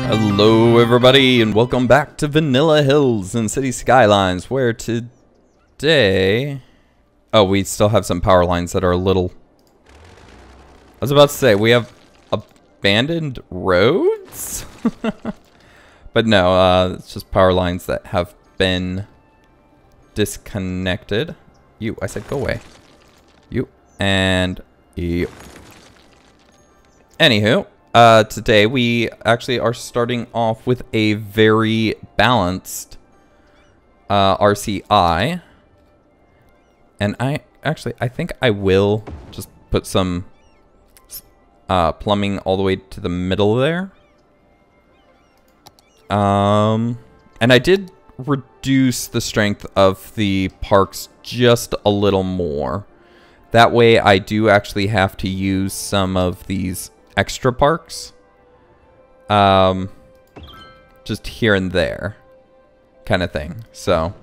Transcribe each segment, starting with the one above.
Hello everybody and welcome back to Vanilla Hills and City Skylines, where today... Oh, we still have some power lines that are a little... I was about to say, we have abandoned roads? But no, it's just power lines that have been disconnected. You, I said go away. You, and you. Anywho, today we actually are starting off with a very balanced RCI. And I think I will just put some plumbing all the way to the middle there. And I did reduce the strength of the parks just a little more. That way I do actually have to use some of these extra parks. Just here and there kind of thing. So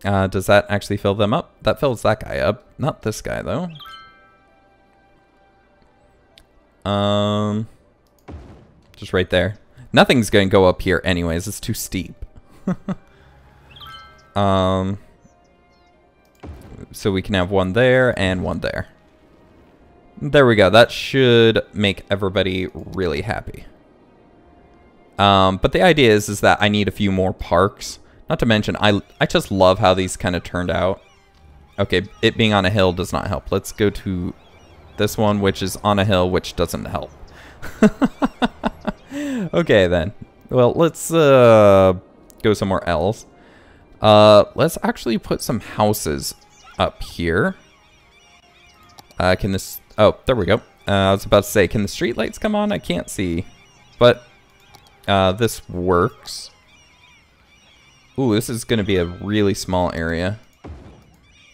does that actually fill them up? That fills that guy up. Not this guy though. Just right there. Nothing's gonna go up here anyways, it's too steep. So we can have one there and one there. There we go. That should make everybody really happy. But the idea is that I need a few more parks. Not to mention, I just love how these kind of turned out. Okay, it being on a hill does not help. Let's go to this one, which is on a hill, which doesn't help. Okay, then. Well, let's go somewhere else. Let's actually put some houses up here. Can this... Oh, there we go. I was about to say, can the street lights come on? I can't see. But this works. Ooh, this is going to be a really small area.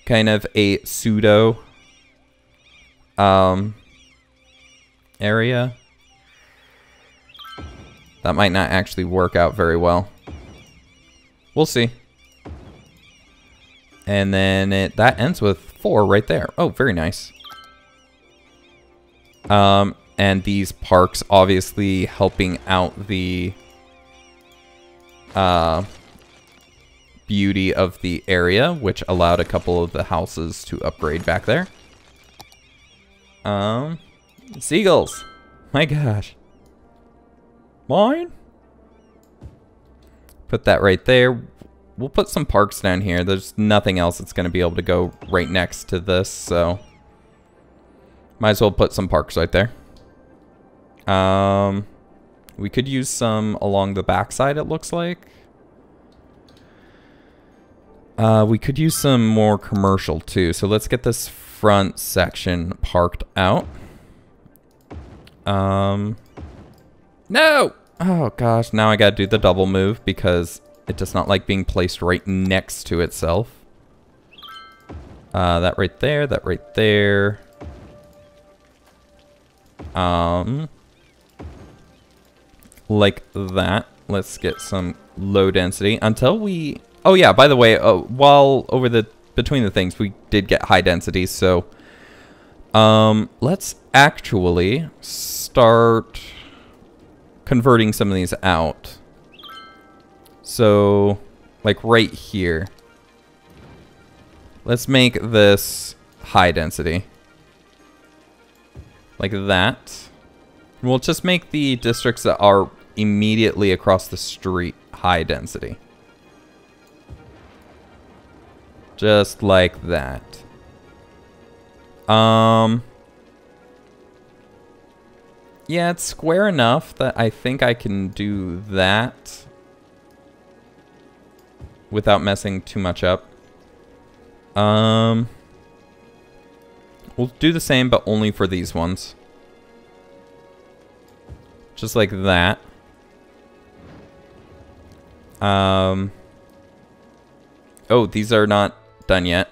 Kind of a pseudo area. That might not actually work out very well. We'll see. And then that ends with 4 right there. Oh, very nice. And these parks obviously helping out the beauty of the area, which allowed a couple of the houses to upgrade back there. Seagulls. My gosh. Mine? Put that right there. We'll put some parks down here. There's nothing else that's going to be able to go right next to this, so might as well put some parks right there. We could use some along the backside, it looks like. We could use some more commercial too. So let's get this front section parked out. No! Oh gosh, now I gotta do the double move because it does not like being placed right next to itself. That right there, that right there. Like that. Let's get some low density until we... Oh yeah, by the way, while between the things, we did get high density, so let's actually start converting some of these out. So, like right here. Let's make this high density. Like that. We'll just make the districts that are immediately across the street high density. Just like that. Yeah, it's square enough that I think I can do that without messing too much up. We'll do the same, but only for these ones. Just like that. Oh, these are not done yet.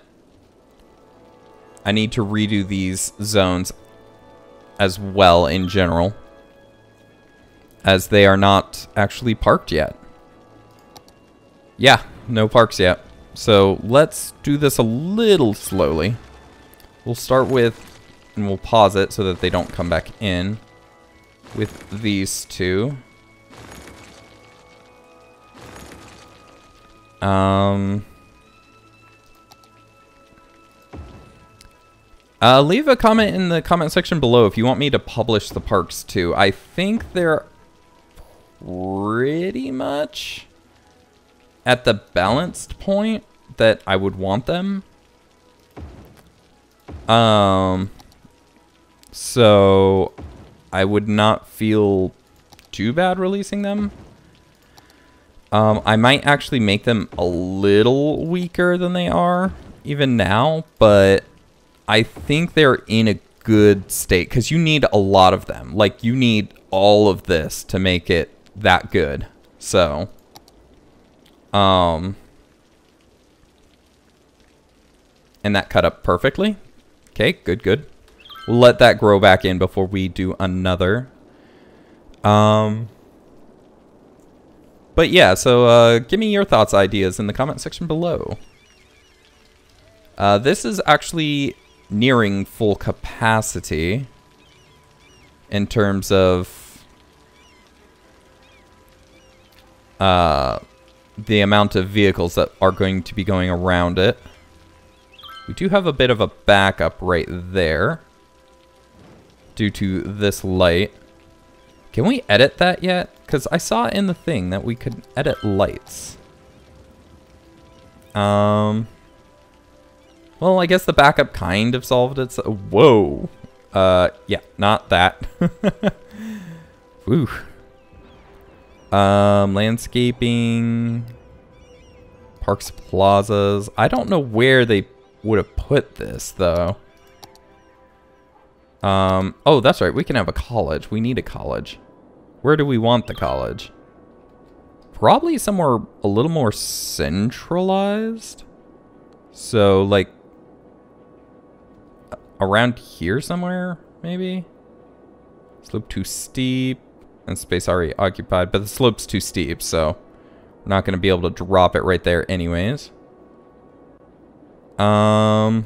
I need to redo these zones as well in general, as they are not actually parked yet. Yeah, no parks yet. So let's do this a little slowly. We'll start with And we'll pause it so that they don't come back in with these two. Leave a comment in the comment section below if you want me to publish the parks too. I think they're pretty much at the balanced point that I would want them. So I would not feel too bad releasing them. I might actually make them a little weaker than they are even now, but I think they're in a good state because you need a lot of them. Like, you need all of this to make it that good. So, and that cut up perfectly. Okay, good, good. We'll let that grow back in before we do another. But yeah, so give me your thoughts, ideas in the comment section below. This is actually nearing full capacity in terms of the amount of vehicles that are going to be going around it. We do have a bit of a backup right there due to this light. Can we edit that yet? Because I saw in the thing that we could edit lights. Well, I guess the backup kind of solved it. Whoa. Yeah, not that. Woo. Landscaping. Parks, plazas. I don't know where they would have put this, though. Oh, that's right. We can have a college. We need a college. Where do we want the college? Probably somewhere a little more centralized. So, like, around here somewhere, maybe? Slope too steep. And space already occupied. But the slope's too steep, so we're not going to be able to drop it right there anyways. Or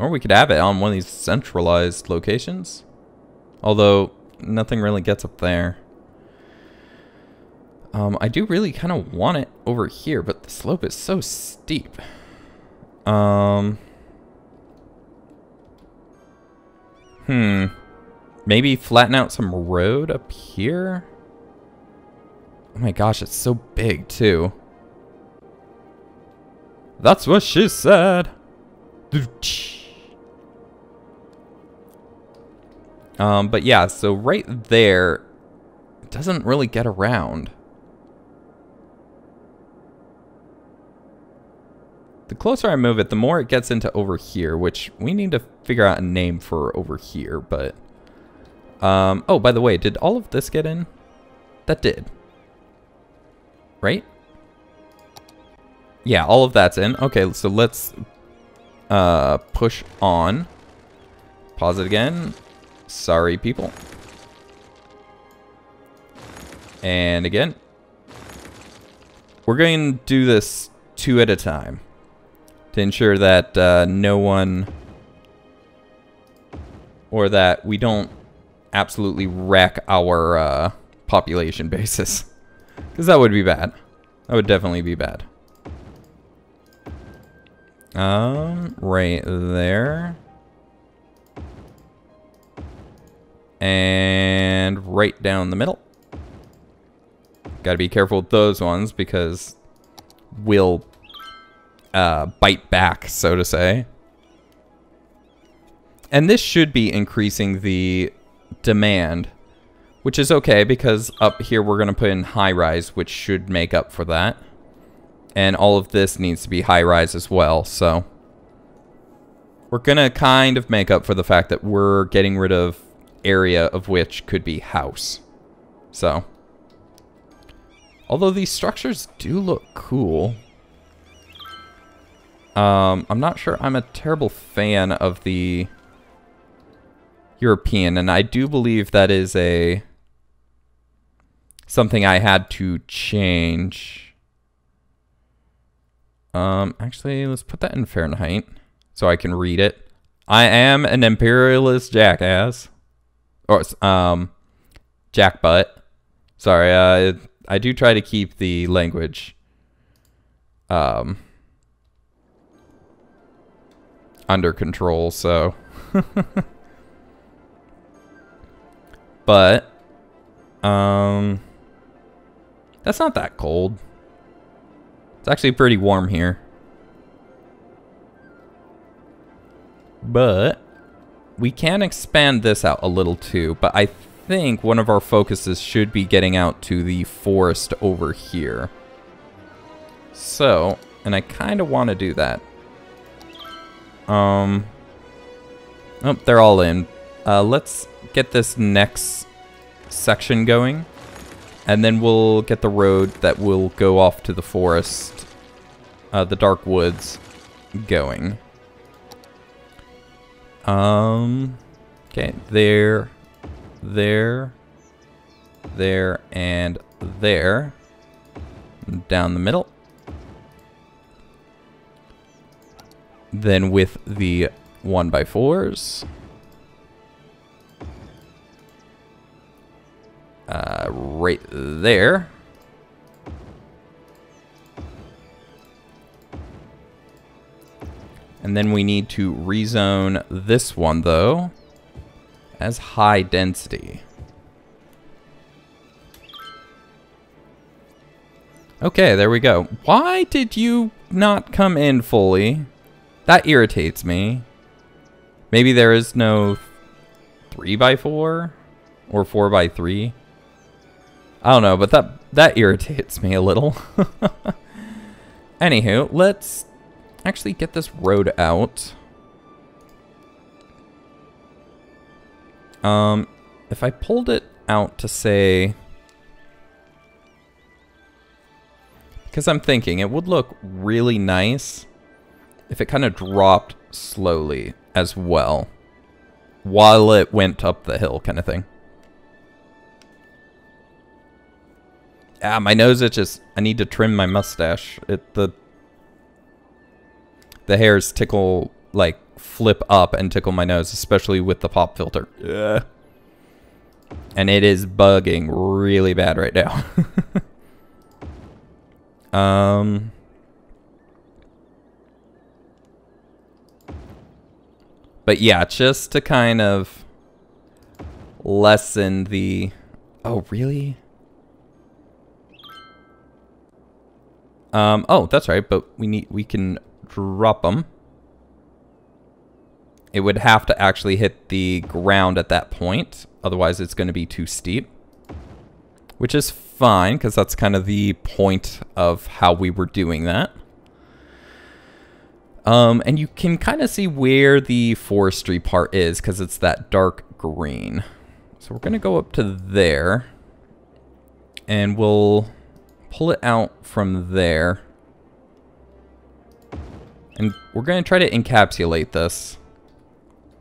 we could have it on one of these centralized locations. Although, nothing really gets up there. I do really kind of want it over here, but the slope is so steep. Maybe flatten out some road up here? Oh my gosh, it's so big, too. That's what she said. But yeah, so right there, it doesn't really get around. The closer I move it, the more it gets into over here, which we need to figure out a name for over here, but... oh, by the way, did all of this get in? That did. Right? Yeah, all of that's in. Okay, so let's push on. Pause it again. Sorry, people. And again. We're going to do this 2 at a time to ensure that no one, or that we don't absolutely wreck our population basis. Because that would be bad. That would definitely be bad. Right there. And right down the middle. Gotta be careful with those ones because we'll bite back, so to say. And this should be increasing the demand, which is okay because up here we're going to put in high rise, which should make up for that. And all of this needs to be high rise as well, so we're going to kind of make up for the fact that we're getting rid of area of which could be house. So, although these structures do look cool, I'm not sure I'm a terrible fan of the European, and I do believe that is something I had to change. Actually, let's put that in Fahrenheit so I can read it. I am an imperialist jackass. Or, jackbutt. Sorry, I do try to keep the language, under control, so. But, that's not that cold. It's actually pretty warm here. But we can expand this out a little too, but I think one of our focuses should be getting out to the forest over here. So, and I kind of want to do that. Oh, they're all in. Let's get this next section going, and then we'll get the road that will go off to the forest, the dark woods, going. Okay, there, and there. Down the middle. Then with the 1x4s. Right there. And then we need to rezone this one, though, as high density. Okay, there we go. Why did you not come in fully? That irritates me. Maybe there is no 3x4 or 4x3. I don't know, but that irritates me a little. Anywho, let's actually get this road out. If I pulled it out to say, because I'm thinking it would look really nice if it kind of dropped slowly as well while it went up the hill, kind of thing. Ah, my nose itches. I need to trim my mustache. The hairs tickle, like, flip up and tickle my nose, especially with the pop filter. Yeah. And it is bugging really bad right now. But yeah, just to kind of lessen the... Oh, really? Oh, that's right, but we can drop them. It would have to actually hit the ground at that point, otherwise it's going to be too steep. Which is fine, because that's kind of the point of how we were doing that. And you can kind of see where the forestry part is, because it's that dark green. So we're going to go up to there, and we'll pull it out from there. And we're going to try to encapsulate this.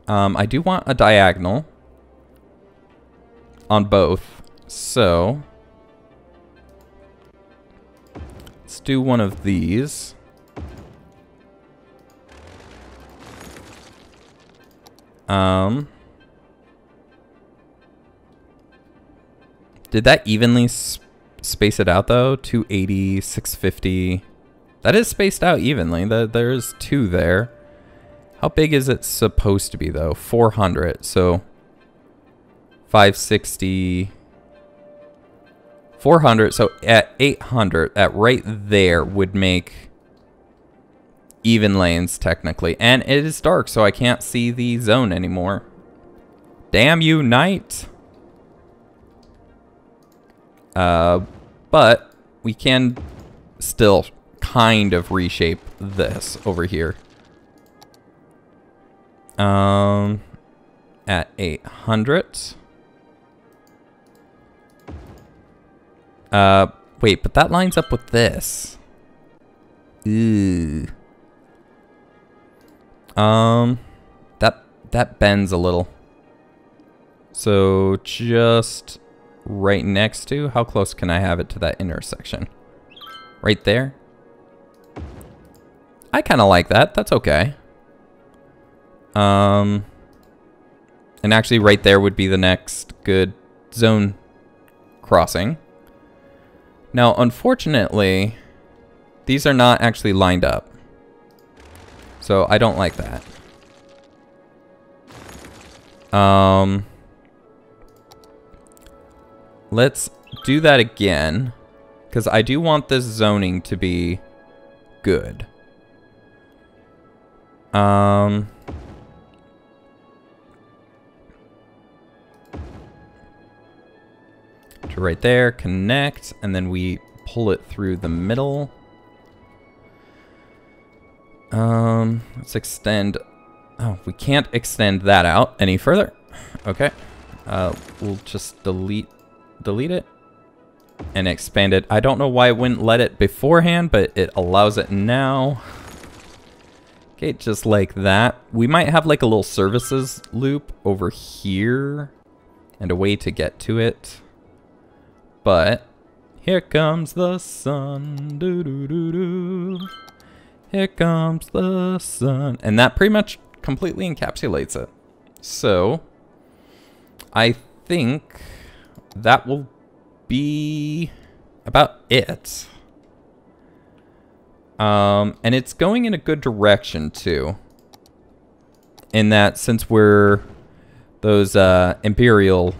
I do want a diagonal on both. So let's do one of these. Did that evenly space it out though? 280, 650. That is spaced out evenly. There's two there. How big is it supposed to be though? 400. So 560. 400. So at 800, at right there would make even lanes technically. And it is dark, so I can't see the zone anymore. Damn you, night. But we can still kind of reshape this over here. At 800. Wait, but that lines up with this. Ooh. That bends a little. So just right next to, how close can I have it to that intersection? Right there? I kind of like that. That's okay. And actually right there would be the next good zone crossing. Now, unfortunately, these are not actually lined up. So I don't like that. Let's do that again, because I do want this zoning to be good. To right there, connect, and then we pull it through the middle. Let's extend. Oh, we can't extend that out any further. Okay. We'll just delete it and expand it. I don't know why it wouldn't let it beforehand, but it allows it now. Okay, just like that. We might have like a little services loop over here and a way to get to it. But here comes the sun. Doo -doo -doo -doo. Here comes the sun. And that pretty much completely encapsulates it. So I think that will be about it. And it's going in a good direction too. In that, since we're those Imperial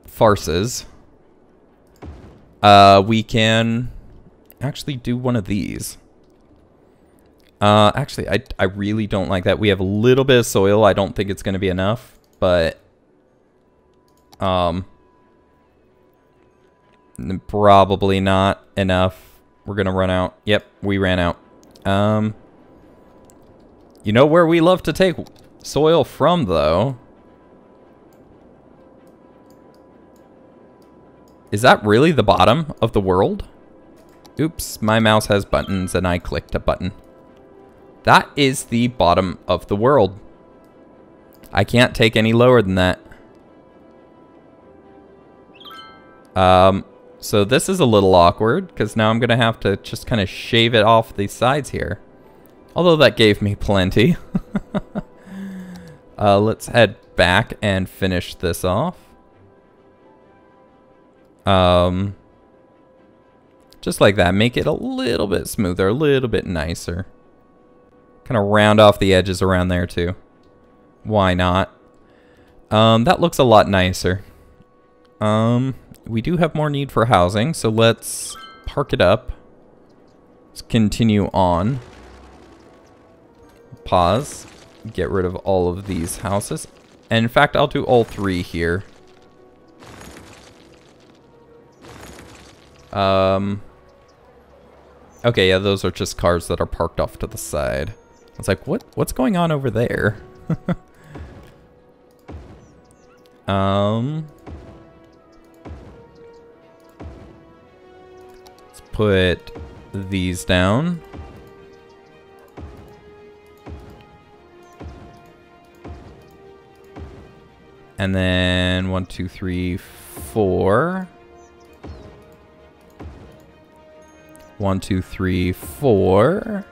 farces, we can actually do one of these. Actually, I really don't like that. We have a little bit of soil. I don't think it's going to be enough, but probably not enough. We're going to run out. Yep, we ran out. You know where we love to take soil from, though? Is that really the bottom of the world? Oops, my mouse has buttons and I clicked a button. That is the bottom of the world. I can't take any lower than that. So this is a little awkward, because now I'm going to have to just kind of shave it off the sides here. Although that gave me plenty. Let's head back and finish this off. Just like that. Make it a little bit smoother, a little bit nicer. Kind of round off the edges around there too. Why not? That looks a lot nicer. We do have more need for housing, so let's park it up. Let's continue on. Pause. Get rid of all of these houses. And in fact, I'll do all three here. Okay, yeah, those are just cars that are parked off to the side. It's like, what's going on over there? Let's put these down. And then 1, 2, 3, 4. 1, 2, 3, 4.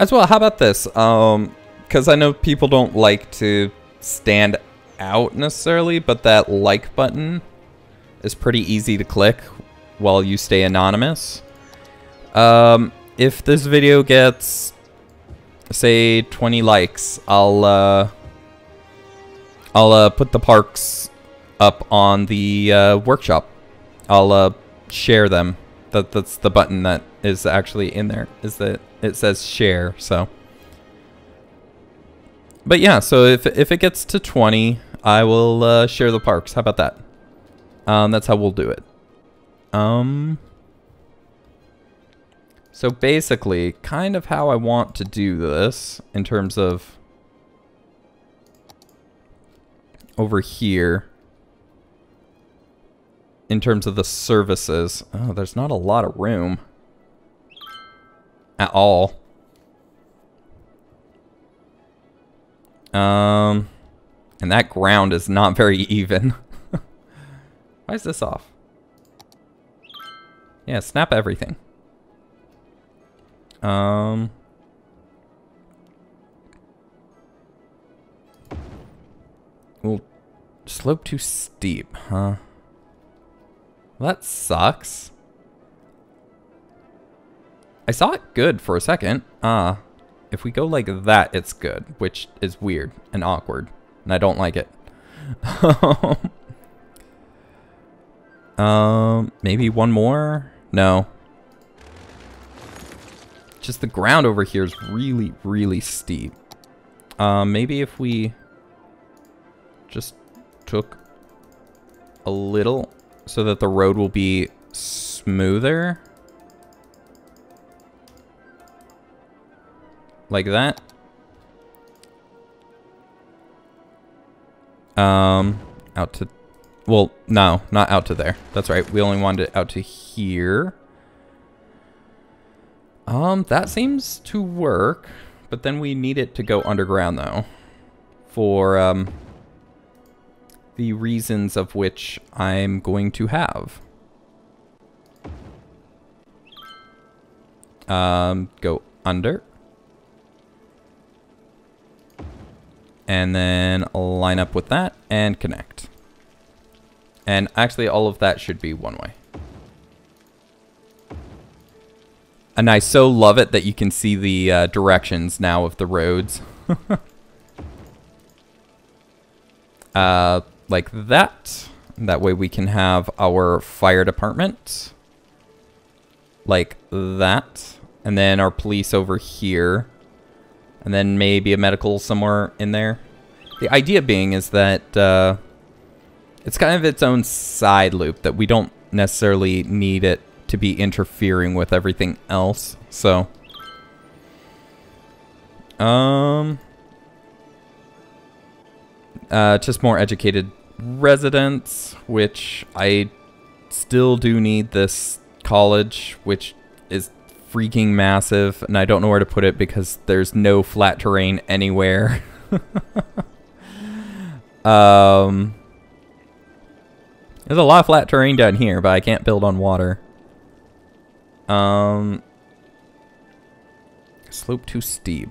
As well, how about this? Because I know people don't like to stand out necessarily, but that like button is pretty easy to click while you stay anonymous. If this video gets, say, 20 likes, I'll put the parks up on the workshop. I'll share them. That's the button that is actually in there. Is that it says share? So, but yeah. So if it gets to 20, I will share the parks. How about that? That's how we'll do it. So basically, kind of how I want to do this in terms of over here, in terms of the services. Oh, there's not a lot of room at all. And that ground is not very even. Why is this off? Yeah, snap everything. Well, slope too steep, huh? Well, that sucks. I saw it good for a second. If we go like that, it's good, which is weird and awkward, and I don't like it. Maybe one more? No. Just the ground over here is really, really steep. Maybe if we just took a little so that the road will be smoother. Like that. Out to... Well, no, not out to there. That's right. We only wanted it out to here. That seems to work. But then we need it to go underground, though. For, the reasons of which I'm going to have. Go under. And then line up with that and connect. And actually all of that should be one way. And I so love it that you can see the directions now of the roads. Like that. That way we can have our fire department. Like that. And then our police over here. And then maybe a medical somewhere in there. The idea being is that it's kind of its own side loop that we don't necessarily need it to be interfering with everything else. So, just more educated residents, which I still do need this college, which is freaking massive, and I don't know where to put it because there's no flat terrain anywhere. There's a lot of flat terrain down here, but I can't build on water. Slope too steep.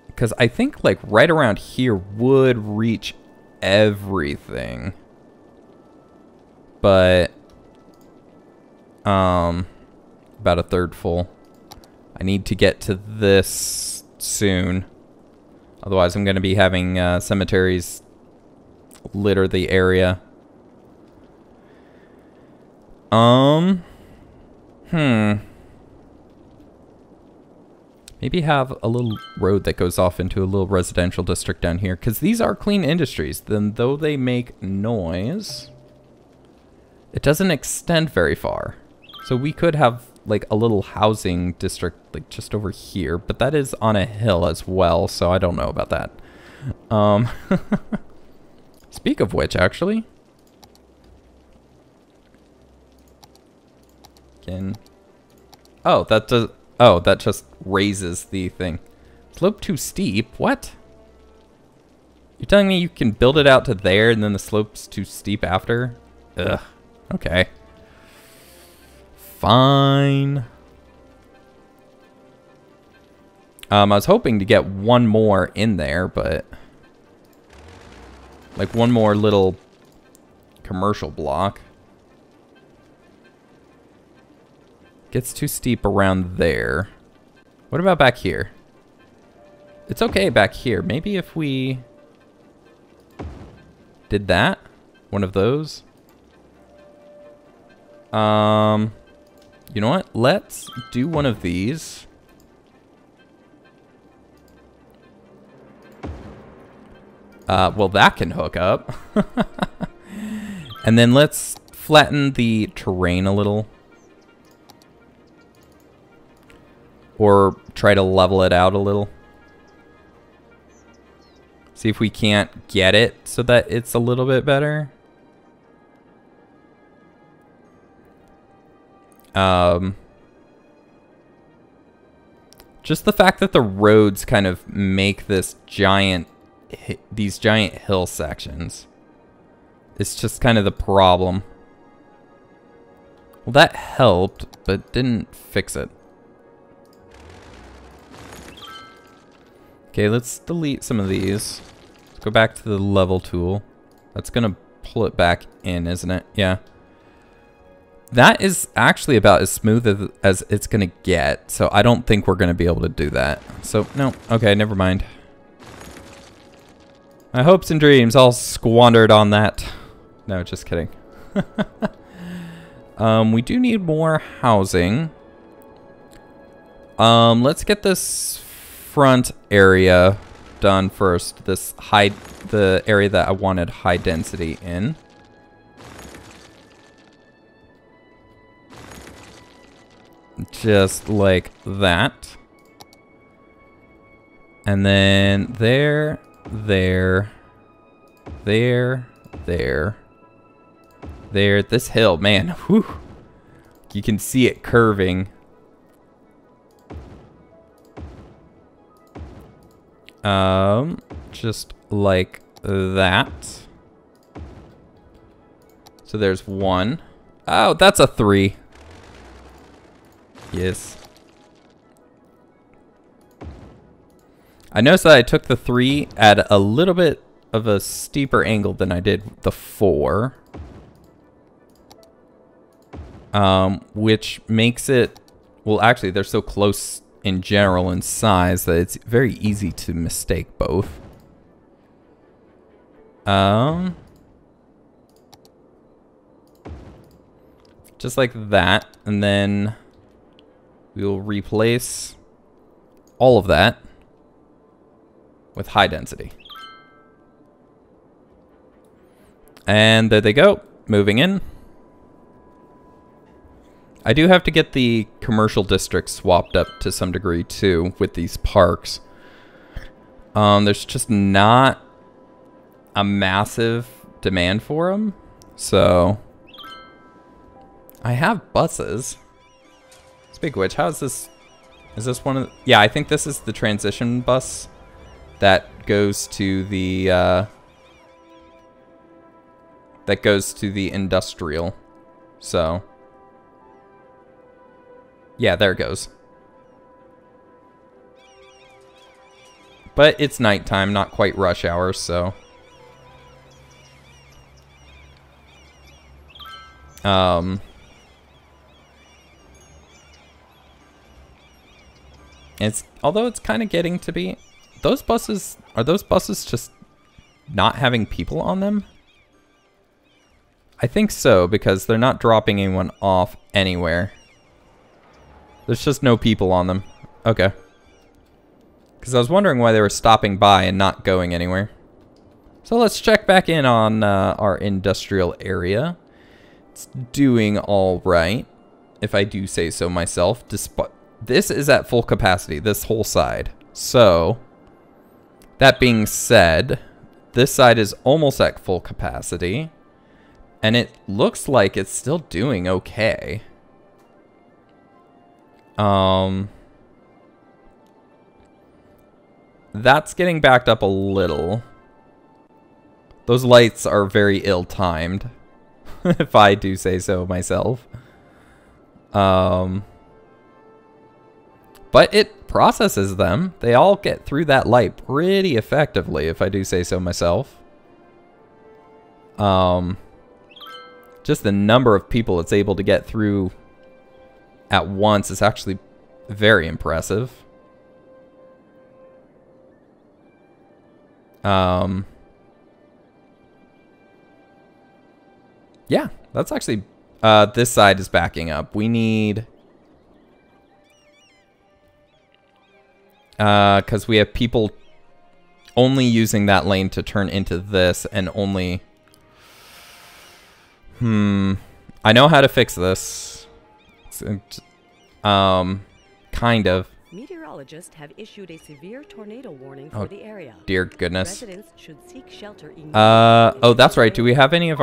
Because I think like right around here would reach everything. But about a third full. I need to get to this soon. Otherwise I'm going to be having cemeteries litter the area. Maybe have a little road that goes off into a little residential district down here. Because these are clean industries. Then though they make noise, it doesn't extend very far. So we could have like a little housing district like just over here. But that is on a hill as well. So I don't know about that. Speak of which, actually. Oh, that does... Oh, that just raises the thing. Slope too steep? What? You're telling me you can build it out to there and then the slope's too steep after? Ugh. Okay. Fine. I was hoping to get one more in there, but... like one more little commercial block. Gets too steep around there. What about back here? It's okay back here. Maybe if we did that, one of those. You know what? Let's do one of these. Well, that can hook up. And then let's flatten the terrain a little. Or try to level it out a little. See if we can't get it so that it's a little bit better. Just the fact that the roads kind of make this giant, these giant hill sections. It's just kind of the problem. Well, that helped, but didn't fix it. Okay, let's delete some of these. Let's go back to the level tool. That's gonna pull it back in, isn't it? Yeah. That is actually about as smooth as it's gonna get, so I don't think we're gonna be able to do that. So, no. Okay, never mind. My hopes and dreams all squandered on that. No, just kidding. We do need more housing. Let's get this front area done first. The area that I wanted high density in. Just like that. And then there. This hill, man, whew. You can see it curving. Just like that. So there's one. Oh, that's a 3. Yes. I noticed that I took the 3 at a little bit of a steeper angle than I did the 4. Which makes it, well, actually, they're so close in general in size that it's very easy to mistake both. Just like that, and then we will replace all of that with high density. And there they go, moving in. I do have to get the commercial district swapped up to some degree too with these parks. There's just not a massive demand for them, so I have buses. Speaking of which, how is this? Is this one of the, yeah, I think this is the transition bus that goes to the industrial. So yeah, there it goes. But it's nighttime, not quite rush hour, so although it's kind of getting to be, those buses, are those buses just not having people on them? I think so, because they're not dropping anyone off anywhere. There's just no people on them. Okay. Because I was wondering why they were stopping by and not going anywhere. So let's check back in on our industrial area. It's doing all right, if I do say so myself. This is at full capacity, this whole side. So, that being said, this side is almost at full capacity. And it looks like it's still doing okay. That's getting backed up a little. Those lights are very ill-timed, if I do say so myself. But it processes them. They all get through that light pretty effectively, if I do say so myself. Just the number of people it's able to get through at once is actually very impressive. Yeah, that's actually, this side is backing up. We need, because we have people only using that lane to turn into this and only, I know how to fix this. Kind of. Meteorologists have issued a severe tornado warning for the area. Dear goodness. Residents should seek shelter oh, that's right. Do we have any of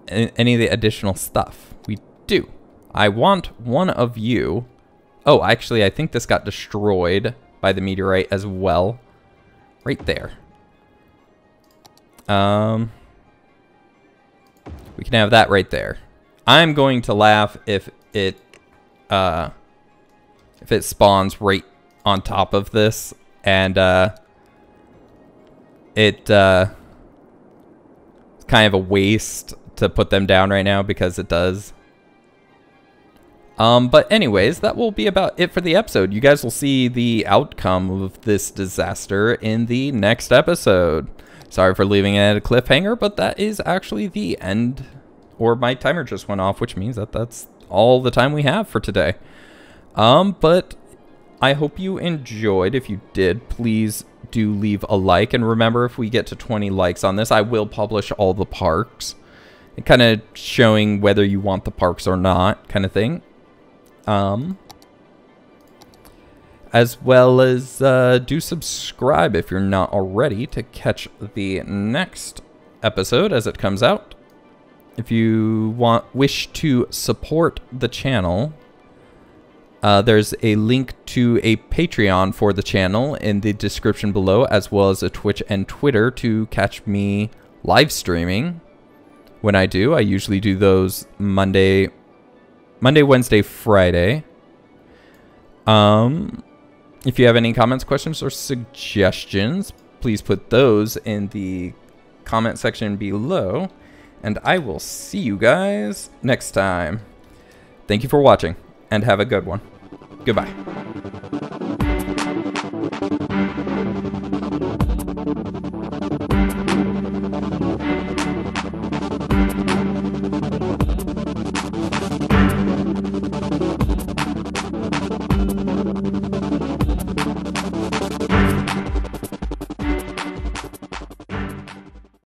the additional stuff? We do. I want one of you. Oh, actually, I think this got destroyed by the meteorite as well. Right there. We can have that right there. I'm going to laugh if it spawns right on top of this, and it's kind of a waste to put them down right now because it does. But anyways, that will be about it for the episode. You guys will see the outcome of this disaster in the next episode. Sorry for leaving it at a cliffhanger, but that is actually the end. Or my timer just went off, which means that that's all the time we have for today. But I hope you enjoyed. If you did, please do leave a like. And remember, if we get to 20 likes on this, I will publish all the parks. And kind of showing whether you want the parks or not, kind of thing. As well as do subscribe if you're not already to catch the next episode as it comes out. If you wish to support the channel, there's a link to a Patreon for the channel in the description below, as well as a Twitch and Twitter to catch me live streaming when I do. I usually do those Monday, Wednesday, Friday. If you have any comments, questions, or suggestions, please put those in the comment section below. And I will see you guys next time. Thank you for watching, and have a good one. Goodbye.